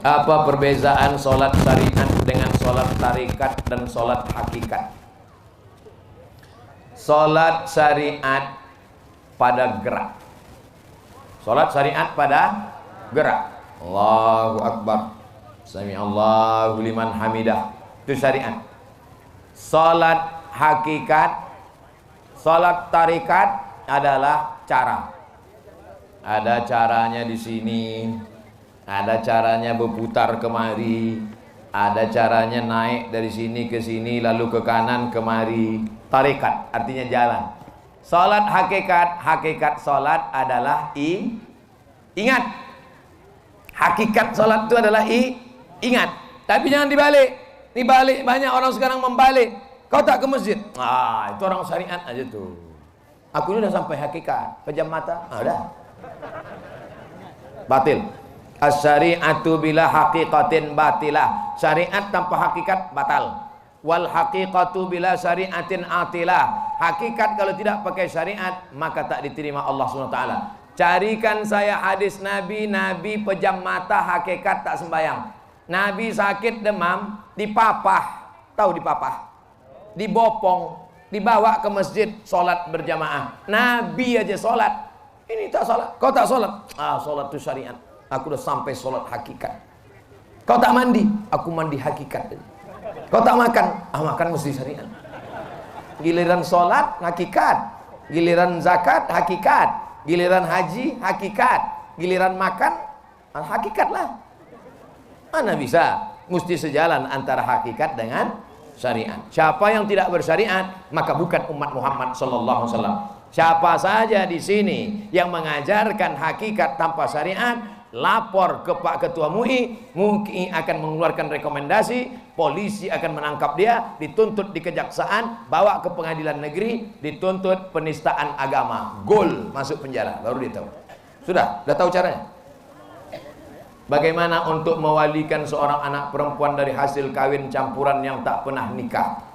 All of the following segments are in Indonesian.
Apa perbedaan sholat syariat dengan sholat tarikat dan sholat hakikat? Sholat syariat pada gerak. Sholat syariat pada gerak. Allahu Akbar, Sami Allahu liman hamidah, itu syariat. Sholat hakikat, sholat tarikat adalah cara. Ada caranya di sini, ada caranya berputar kemari, ada caranya naik dari sini ke sini lalu ke kanan kemari. Tarikat artinya jalan. Salat hakikat, hakikat salat adalah ingat. Hakikat salat itu adalah ingat. Tapi jangan dibalik. Dibalik, banyak orang sekarang membalik. Kau tak ke masjid? Itu orang syariat aja tuh. Aku ini udah sampai hakikat. Pejam mata, udah. Batil. As-syari'atu bila haqiqatin batilah. Syariat tanpa hakikat batal. Wal haqiqatu bila syari'atin atilah. Hakikat kalau tidak pakai syariat maka tak diterima Allah SWT. Carikan saya hadis Nabi, Nabi pejam mata hakikat tak sembayang. Nabi sakit demam, dipapah. Tahu dipapah? Dibopong, dibawa ke masjid, sholat berjamaah. Nabi aja sholat. Ini tak sholat, kau tak sholat. Sholat itu syariat. Aku udah sampai sholat hakikat. Kau tak mandi, aku mandi hakikat. Kau tak makan, makan mesti syariat. Giliran sholat hakikat, giliran zakat hakikat, giliran haji hakikat, giliran makan hakikat lah. Mana bisa? Mesti sejalan antara hakikat dengan syariat. Siapa yang tidak bersyariat maka bukan umat Muhammad sallallahu alaihi wasallam. Siapa saja di sini yang mengajarkan hakikat tanpa syariat, lapor ke Pak Ketua MUI, MUI akan mengeluarkan rekomendasi, polisi akan menangkap dia, dituntut di kejaksaan, bawa ke pengadilan negeri, dituntut penistaan agama, gol, masuk penjara, baru dia tahu. Sudah tahu caranya. Bagaimana untuk mewalikan seorang anak perempuan dari hasil kawin campuran yang tak pernah nikah?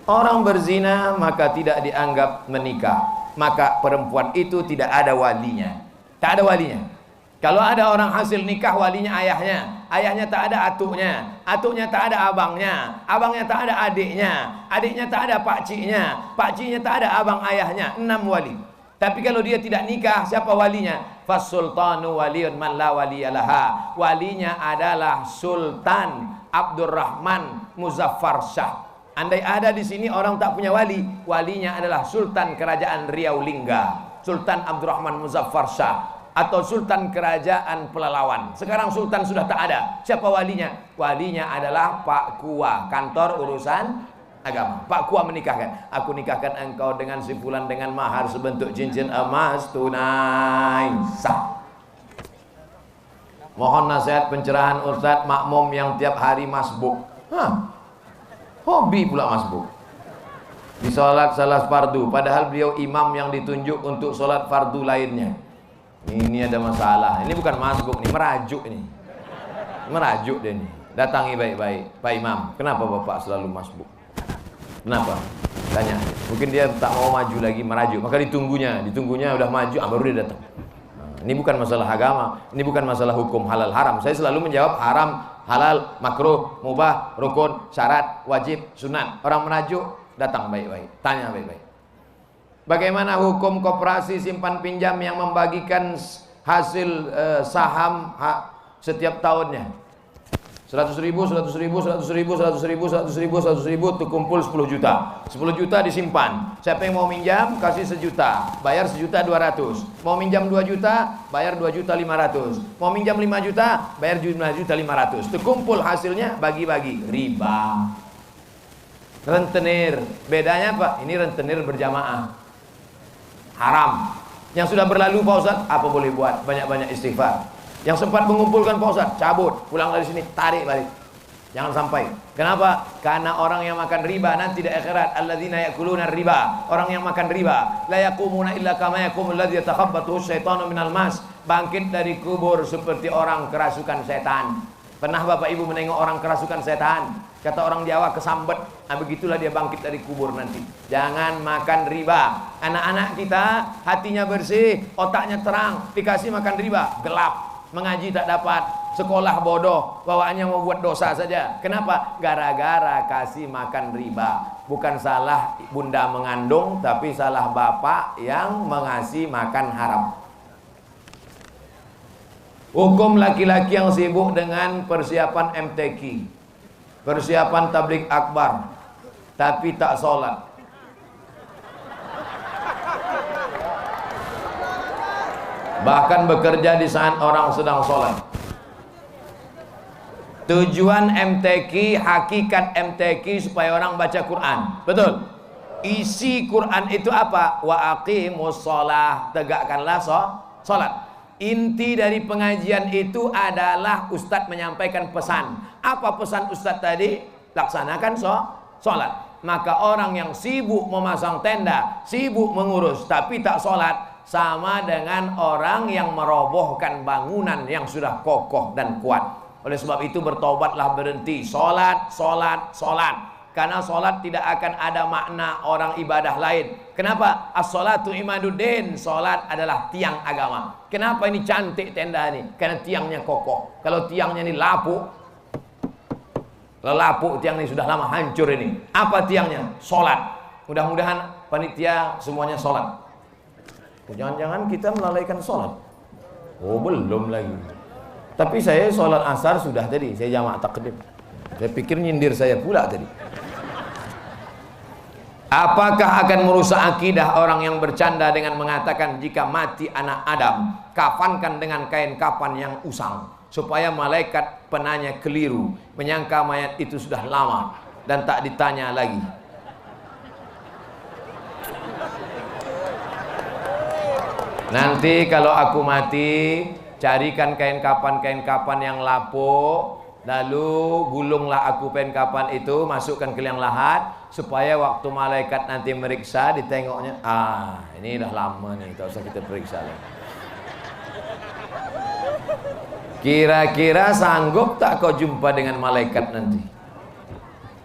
Orang berzina maka tidak dianggap menikah, maka perempuan itu tidak ada walinya. Tak ada walinya. Kalau ada orang hasil nikah, walinya ayahnya, ayahnya tak ada atuknya, atuknya tak ada abangnya, abangnya tak ada adiknya, adiknya tak ada pakciknya, pakciknya tak ada abang ayahnya. 6 wali. Tapi kalau dia tidak nikah, siapa walinya? Fasultanu waliyun man la waliyalaha. Walinya adalah Sultan Abdurrahman Muzaffar Shah. Andai ada di sini orang tak punya wali, walinya adalah Sultan Kerajaan Riau Lingga, Sultan Abdurrahman Muzaffar Shah, atau Sultan Kerajaan Pelalawan. Sekarang Sultan sudah tak ada. Siapa walinya? Walinya adalah Pak Kua, kantor urusan agama. Pak Kua menikahkan. Aku nikahkan engkau dengan si fulan dengan mahar sebentuk cincin emas tunai sah. Mohon nasihat pencerahan Ustadz makmum yang tiap hari masbuk. Hobi pula masbuk. Di sholat salah fardu, padahal beliau imam yang ditunjuk untuk sholat fardu lainnya. Ini ada masalah. Ini bukan masbuk, ini merajuk ini. Merajuk dia ini. Datangi baik-baik. Pak Imam, kenapa Bapak selalu masbuk? Kenapa? Tanya. Mungkin dia tak mau maju lagi, merajuk. Maka ditunggunya udah maju, baru dia datang. Ini bukan masalah agama, ini bukan masalah hukum halal haram. Saya selalu menjawab haram, halal, makruh, mubah, rukun, syarat, wajib, sunat. Orang merajuk, datang baik-baik, tanya baik-baik. Bagaimana hukum koperasi simpan pinjam yang membagikan hasil saham setiap tahunnya? 100 ribu, 100 ribu, 100 ribu, 100 ribu, 100 ribu, 100 ribu, itu kumpul 10 juta. 10 juta disimpan. Siapa yang mau minjam, kasih 1 juta, bayar 1.200.000. Mau minjam 2 juta, bayar 2.500.000. Mau minjam 5 juta, bayar 5.500.000. Itu kumpul hasilnya, bagi-bagi. Riba. Rentenir. Bedanya apa? Ini rentenir berjamaah. Haram. Yang sudah berlalu Pak Ustaz, apa boleh buat? Banyak-banyak istighfar. Yang sempat mengumpulkan Pak Ustaz, cabut, pulang dari sini, tarik balik. Jangan sampai. Kenapa? Karena orang yang makan riba nanti di akhirat, alladzina yakuluna riba, orang yang makan riba, la yaqumuna illa kama yaqumul ladzi yatakhabbathu syaitanu minal mas, bangkit dari kubur seperti orang kerasukan setan. Pernah Bapak Ibu menengok orang kerasukan setan? Kata orang Jawa kesambet. Begitulah dia bangkit dari kubur nanti. Jangan makan riba. Anak-anak kita hatinya bersih, otaknya terang, dikasih makan riba, gelap. mengaji tak dapat, sekolah bodoh, bawaannya mau buat dosa saja. Kenapa? Gara-gara kasih makan riba. Bukan salah bunda mengandung, tapi salah bapak yang mengasih makan haram. Hukum laki-laki yang sibuk dengan persiapan MTQ, persiapan tabligh akbar, tapi tak sholat. Bahkan bekerja di saat orang sedang sholat. Tujuan MTQ, hakikat MTQ supaya orang baca Quran. Betul. Isi Quran itu apa? Wa aqimus sholah, tegakkanlah sholat. Inti dari pengajian itu adalah Ustadz menyampaikan pesan. Apa pesan Ustadz tadi? Laksanakan sholat. Maka orang yang sibuk memasang tenda, sibuk mengurus, tapi tak sholat, sama dengan orang yang merobohkan bangunan yang sudah kokoh dan kuat. Oleh sebab itu bertobatlah, berhenti sholat. Karena sholat tidak akan ada makna orang ibadah lain. Kenapa? As-sholatu imaduddin. Sholat adalah tiang agama. Kenapa ini cantik tenda ini? Karena tiangnya kokoh. Kalau tiangnya ini lapuk, tiang ini sudah lama hancur ini. Apa tiangnya? Sholat. Mudah-mudahan panitia semuanya sholat. Jangan-jangan kita melalaikan sholat. Oh, belum lagi. Tapi saya sholat asar sudah tadi. Saya jamak takdim. Saya pikir nyindir saya pula tadi. Apakah akan merusak akidah orang yang bercanda dengan mengatakan jika mati anak Adam, kafankan dengan kain kafan yang usang, supaya malaikat penanya keliru, menyangka mayat itu sudah lama dan tak ditanya lagi. Nanti kalau aku mati, carikan kain kapan yang lapuk, lalu gulunglah aku kain kapan itu, masukkan ke liang lahat, supaya waktu malaikat nanti meriksa, ditengoknya, ini dah lama nih, tak usah kita periksa lagi. Kira-kira sanggup tak kau jumpa dengan malaikat nanti?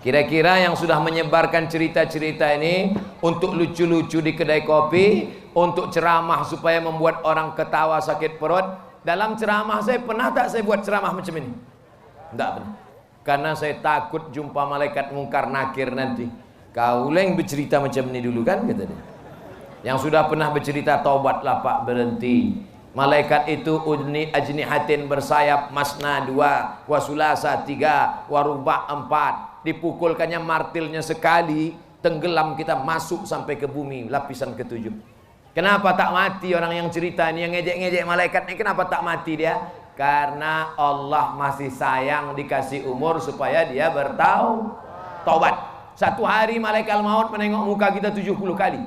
Kira-kira yang sudah menyebarkan cerita-cerita ini untuk lucu-lucu di kedai kopi, untuk ceramah supaya membuat orang ketawa sakit perut. Dalam ceramah saya pernah tak saya buat ceramah macam ini? Tidak pernah. Karena saya takut jumpa malaikat mungkar nakir nanti. Kau yang bercerita macam ini dulu kan, kata dia. Yang sudah pernah bercerita, taubatlah Pak, berhenti. Malaikat itu ajnihatin, bersayap, masna 2, wasulasa 3, waruba 4. Dipukulkannya martilnya sekali, tenggelam kita, masuk sampai ke bumi, lapisan ke-7. Kenapa tak mati orang yang cerita ini, yang ngejek-ngejek malaikat ini? Kenapa tak mati dia? Karena Allah masih sayang, dikasih umur supaya dia bertaubat. Satu hari malaikat maut menengok muka kita 70 kali.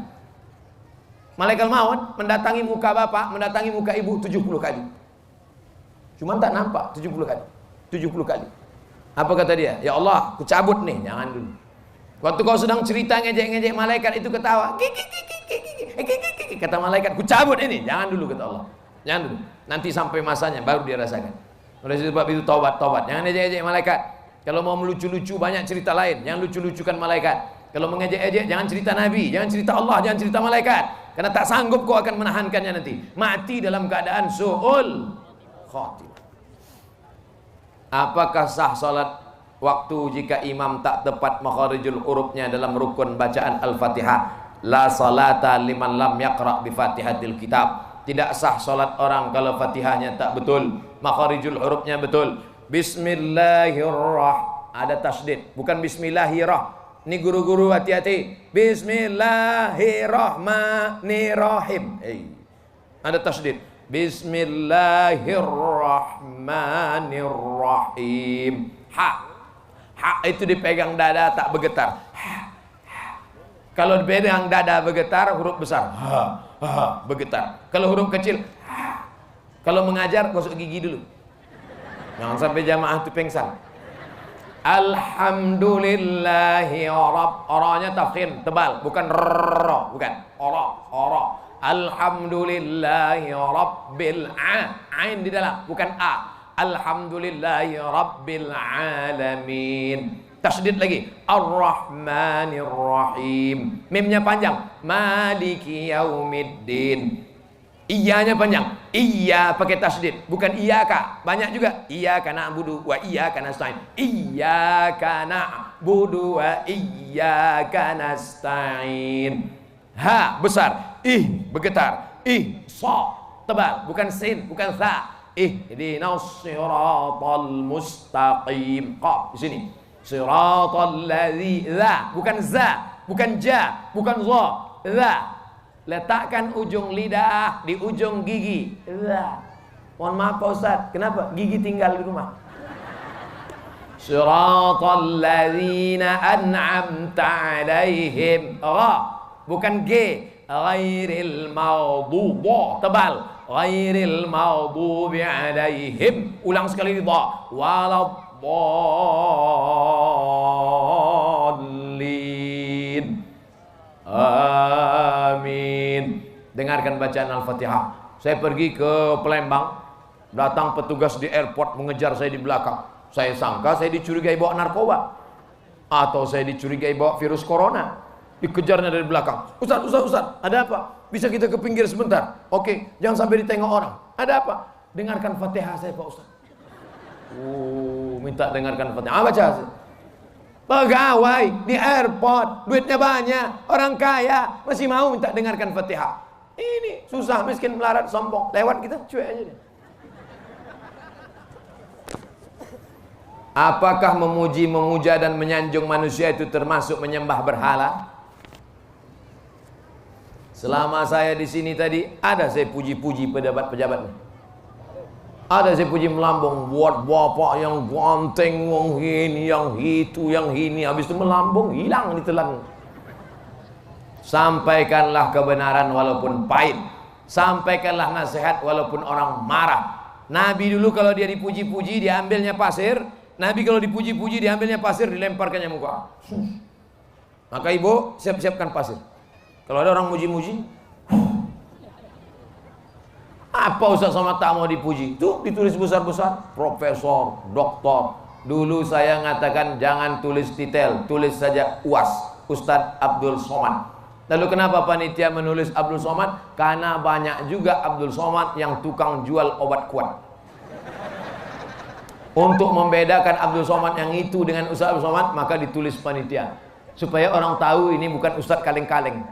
Malaikat maut mendatangi muka bapak, mendatangi muka ibu 70 kali. Cuma tak nampak 70 kali. 70 kali. Apa kata dia? Ya Allah, ku cabut nih. Jangan dulu. Waktu kau sedang cerita ngejek-ngejek malaikat itu ketawa. Kata malaikat, ku cabut ini. Jangan dulu, kata Allah. Jangan dulu. Nanti sampai masanya baru dia rasakan. Oleh sebab itu taubat. Jangan ngejek-ngejek malaikat. Kalau mau melucu-lucu banyak cerita lain. Jangan lucu-lucukan malaikat. Kalau mengejek-ejek jangan cerita Nabi, jangan cerita Allah, jangan cerita malaikat. Karena tak sanggup kau akan menahankannya nanti. Mati dalam keadaan su'ul khatimah. Apakah sah salat waktu jika imam tak tepat makharijul hurufnya dalam rukun bacaan Al-Fatihah? La salata liman lam yaqra bi Fatihatil kitab. Tidak sah salat orang kalau Fatihahnya tak betul, makharijul hurufnya betul. Bismillahirrahmanirrahim. Ada tasdid, bukan bismillahirrahmanirrahim. Ini guru-guru hati-hati. Bismillahirrahmanirrahim. Ada tasdid. Bismillahirrahmanirrahim. Ha itu dipegang dada tak bergetar. Kalau dipegang dada bergetar, huruf besar. Bergetar. Kalau huruf kecil, kalau mengajar gosok gigi dulu. Jangan sampai jamaah itu pengsan. Alhamdulillahi Oranya tafkhim, tebal, bukan ro, bukan oro. Alhamdulillahi rabbil ain di dalam, bukan a. Alhamdulillahi rabbil alamin. Tasdid lagi. Ar-Rahmanir Rahim. Mimnya panjang. Maliki yaumiddin. Iyanya panjang. Iya pakai tasdid, bukan iyaka. Banyak juga iyyaka na'budu wa iyyaka nasta'in. Iyyaka na'budu wa iyyaka nasta'in. Ha besar, ih bergetar, ih sa tebal, bukan sin, bukan sa. Ihdinas siratal mustaqim. Qaf di sini. Siratal ladzi, bukan za, bukan ja, bukan za. Za. Letakkan ujung lidah di ujung gigi. Mohon maaf Pak Ustaz, kenapa? Gigi tinggal di rumah. Siratal ladzina an'amta alaihim. Ra, bukan G. Ghairil maghdubi, tebal. Ghairil maghdubi alaihim. Ulang sekali dha. Waladdallin. Amin. Dengarkan bacaan Al-Fatihah. Saya pergi ke Palembang, datang petugas di airport mengejar saya di belakang. Saya sangka saya dicurigai bawa narkoba, atau saya dicurigai bawa virus corona. Dikejarnya dari belakang. Ustaz, ada apa? Bisa kita ke pinggir sebentar? Oke, jangan sampai ditengok orang. Ada apa? Dengarkan Fatihah saya Pak Ustaz. Minta dengarkan Fatihah. Baca saya. Pegawai di airport, duitnya banyak, orang kaya, masih mau minta dengarkan Fatihah. Ini susah, miskin, melarat, sombong, lewat kita cuek aja deh. Apakah memuji, memuja dan menyanjung manusia itu termasuk menyembah berhala? Selama saya di sini tadi, ada saya puji-puji pejabat-pejabat. Ada saya puji melambung, buat bapak yang ganteng, yang ini, yang itu, yang ini. Habis itu melambung, hilang ditelan. Sampaikanlah kebenaran walaupun pahit. Sampaikanlah nasihat walaupun orang marah. Nabi dulu kalau dia dipuji-puji, diambilnya pasir. Nabi kalau dipuji-puji, diambilnya pasir, dilemparkannya muka. Maka ibu, siap-siapkan pasir. Kalau ada orang muji-muji, apa Ustaz Somad tak mau dipuji? Tuh ditulis besar-besar, profesor, doktor. Dulu saya ngatakan jangan tulis titel, tulis saja UAS, Ustadz Abdul Somad. Lalu kenapa panitia menulis Abdul Somad? Karena banyak juga Abdul Somad yang tukang jual obat kuat. Untuk membedakan Abdul Somad yang itu dengan Ustadz Abdul Somad, maka ditulis panitia. Supaya orang tahu ini bukan Ustadz kaleng-kaleng,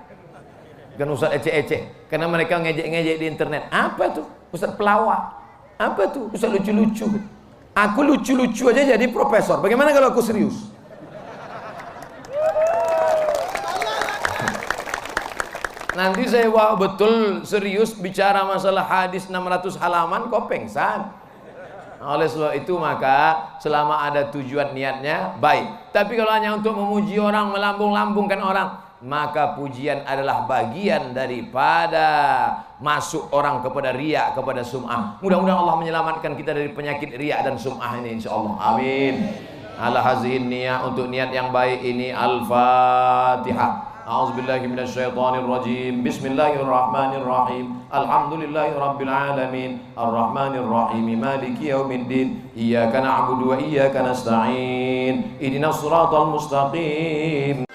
bukan Ustadz ecek-ecek. Karena mereka ngejek-ngejek di internet. Apa tuh? Ustadz pelawak. Apa tuh? Ustadz lucu-lucu. Aku lucu-lucu aja jadi profesor. Bagaimana kalau aku serius? Nanti saya betul serius bicara masalah hadis 600 halaman, kok pengsan. Oleh sebab itu maka selama ada tujuan niatnya baik. Tapi kalau hanya untuk memuji orang, melambung-lambungkan orang, maka pujian adalah bagian daripada masuk orang kepada riya, kepada sum'ah. Mudah-mudahan Allah menyelamatkan kita dari penyakit riya dan sum'ah ini insyaallah. Amin. Ala hazihin niyah, untuk niat yang baik ini. Al-Fatihah. A'udzubillahi minasyaitonirrajim. Bismillahirrahmanirrahim. Alhamdulillahirabbil alamin. Arrahmanirrahim. Maliki yaumiddin. Iyyaka na'budu wa iyyaka nasta'in. Ihdinas siratal mustaqim.